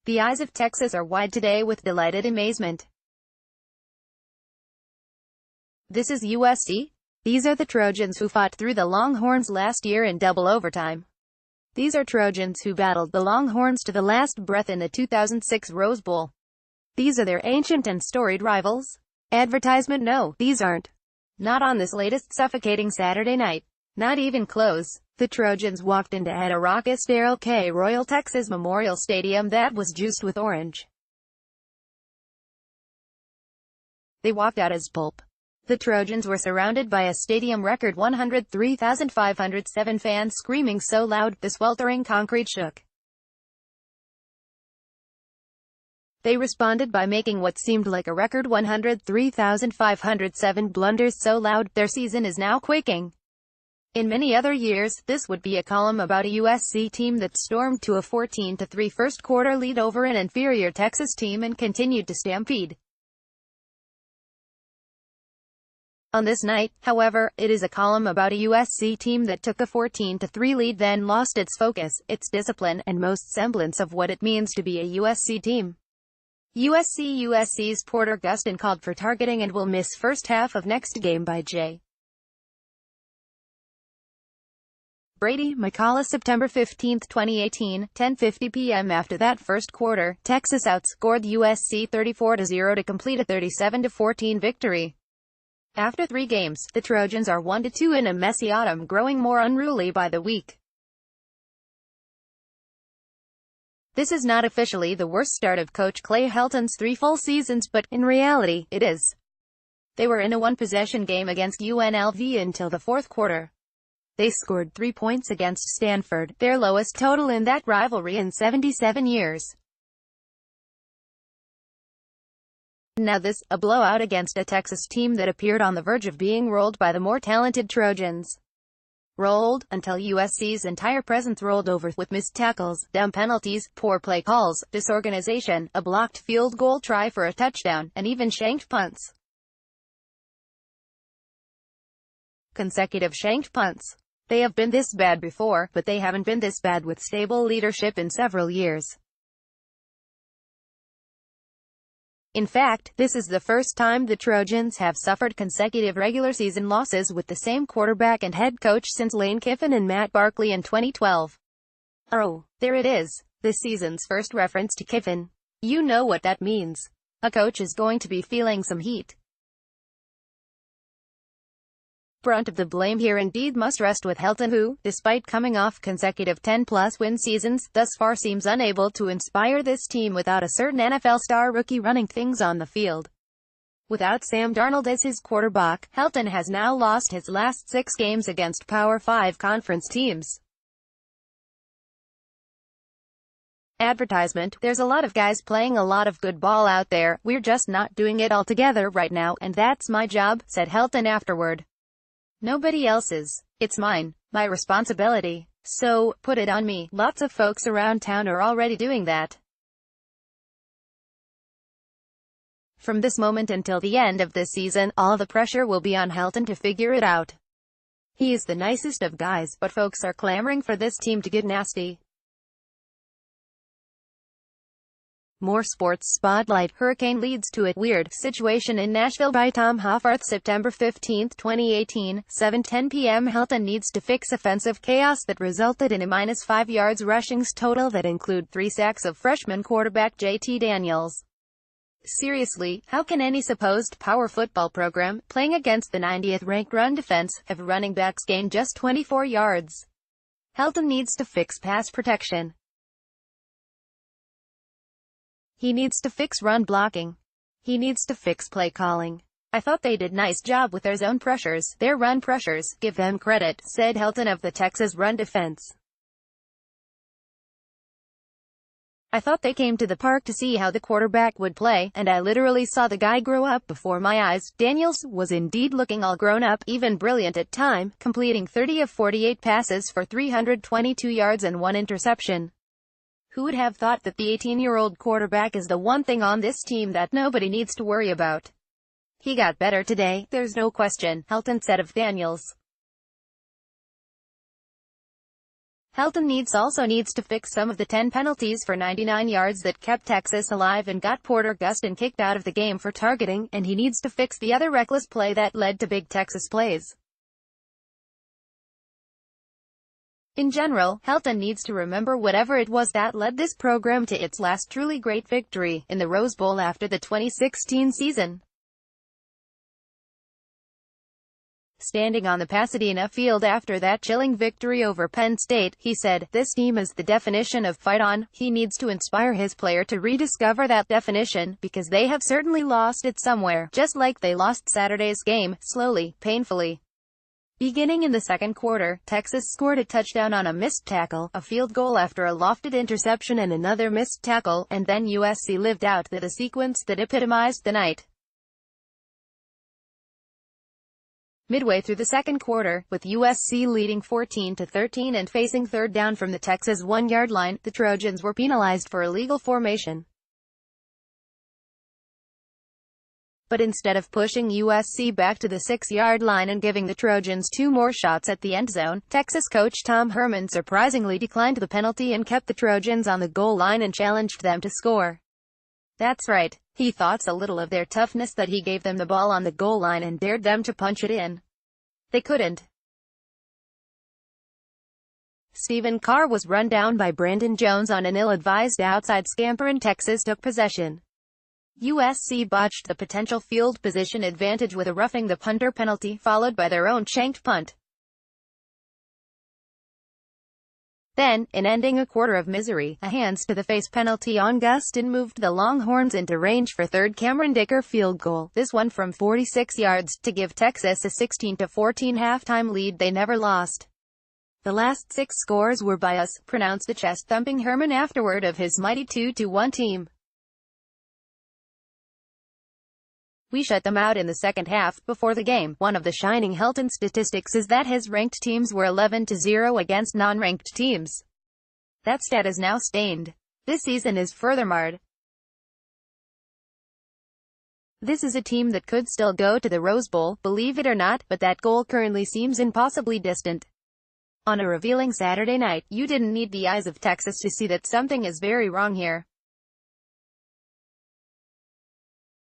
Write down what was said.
The eyes of Texas are wide today with delighted amazement. This is USC. These are the Trojans who fought through the Longhorns last year in double overtime. These are Trojans who battled the Longhorns to the last breath in the 2006 Rose Bowl. These are their ancient and storied rivals. Advertisement? No, these aren't. Not on this latest suffocating Saturday night. Not even close. The Trojans walked into at a raucous Darrell K. Royal Texas Memorial Stadium that was juiced with orange. They walked out as pulp. The Trojans were surrounded by a stadium record 103,507 fans screaming so loud, the sweltering concrete shook. They responded by making what seemed like a record 103,507 blunders so loud, their season is now quaking. In many other years, this would be a column about a USC team that stormed to a 14-3 first-quarter lead over an inferior Texas team and continued to stampede. On this night, however, it is a column about a USC team that took a 14-3 lead then lost its focus, its discipline, and most semblance of what it means to be a USC team. USC's Porter Gustin called for targeting and will miss first half of next game by J. Brady McCullough September 15, 2018, 10:50 p.m. After that first quarter, Texas outscored USC 34-0 to complete a 37-14 victory. After 3 games, the Trojans are 1-2 in a messy autumn growing more unruly by the week. This is not officially the worst start of Coach Clay Helton's 3 full seasons, but, in reality, it is. They were in a one-possession game against UNLV until the fourth quarter. They scored 3 points against Stanford, their lowest total in that rivalry in 77 years. Now this, a blowout against a Texas team that appeared on the verge of being rolled by the more talented Trojans. Rolled, until USC's entire presence rolled over, with missed tackles, dumb penalties, poor play calls, disorganization, a blocked field goal try for a touchdown, and even shanked punts. Consecutive shanked punts. They have been this bad before, but they haven't been this bad with stable leadership in several years. In fact, this is the first time the Trojans have suffered consecutive regular season losses with the same quarterback and head coach since Lane Kiffin and Matt Barkley in 2012. Oh, there it is, this season's first reference to Kiffin. You know what that means. A coach is going to be feeling some heat. Brunt of the blame here indeed must rest with Helton, who, despite coming off consecutive 10-plus win seasons, thus far seems unable to inspire this team without a certain NFL star rookie running things on the field. Without Sam Darnold as his quarterback, Helton has now lost his last 6 games against Power 5 conference teams. Advertisement: there's a lot of guys playing a lot of good ball out there, we're just not doing it all together right now, and that's my job, said Helton afterward. Nobody else's. It's mine. My responsibility. So, put it on me. Lots of folks around town are already doing that. From this moment until the end of this season, all the pressure will be on Helton to figure it out. He is the nicest of guys, but folks are clamoring for this team to get nasty. More sports spotlight. Hurricane leads to a weird situation in Nashville by Tom Hoffarth September 15, 2018, 7:10 p.m. Helton needs to fix offensive chaos that resulted in a -5 yards rushing total that include 3 sacks of freshman quarterback JT Daniels. Seriously, how can any supposed power football program, playing against the 90th ranked run defense, have running backs gain just 24 yards? Helton needs to fix pass protection. He needs to fix run blocking. He needs to fix play calling. I thought they did nice job with their zone pressures, their run pressures, give them credit, said Helton of the Texas run defense. I thought they came to the park to see how the quarterback would play, and I literally saw the guy grow up before my eyes. Daniels was indeed looking all grown up, even brilliant at time, completing 30 of 48 passes for 322 yards and 1 interception. Who would have thought that the 18-year-old quarterback is the one thing on this team that nobody needs to worry about? He got better today, there's no question, Helton said of Daniels. Helton also needs to fix some of the 10 penalties for 99 yards that kept Texas alive and got Porter Gustin kicked out of the game for targeting, and he needs to fix the other reckless play that led to big Texas plays. In general, Helton needs to remember whatever it was that led this program to its last truly great victory, in the Rose Bowl after the 2016 season. Standing on the Pasadena field after that chilling victory over Penn State, he said, "This team is the definition of fight on." He needs to inspire his player to rediscover that definition, because they have certainly lost it somewhere, just like they lost Saturday's game, slowly, painfully. Beginning in the second quarter, Texas scored a touchdown on a missed tackle, a field goal after a lofted interception and another missed tackle, and then USC lived out the sequence that epitomized the night. Midway through the second quarter, with USC leading 14-13 and facing third down from the Texas 1-yard line, the Trojans were penalized for illegal formation. But instead of pushing USC back to the 6-yard line and giving the Trojans 2 more shots at the end zone, Texas coach Tom Herman surprisingly declined the penalty and kept the Trojans on the goal line and challenged them to score. That's right. He thought so little of their toughness that he gave them the ball on the goal line and dared them to punch it in. They couldn't. Stephen Carr was run down by Brandon Jones on an ill-advised outside scamper and Texas took possession. USC botched the potential field position advantage with a roughing the punter penalty, followed by their own shanked punt. Then, in ending a quarter of misery, a hands-to-the-face penalty on Gustin moved the Longhorns into range for third Cameron Dicker field goal, this one from 46 yards, to give Texas a 16-14 halftime lead they never lost. "The last 6 scores were by us," pronounced the chest-thumping Herman afterward of his mighty 2-1 team. "We shut them out in the second half." Before the game, one of the shining Helton statistics is that his ranked teams were 11-0 against non-ranked teams. That stat is now stained. This season is further marred. This is a team that could still go to the Rose Bowl, believe it or not, but that goal currently seems impossibly distant. On a revealing Saturday night, you didn't need the eyes of Texas to see that something is very wrong here.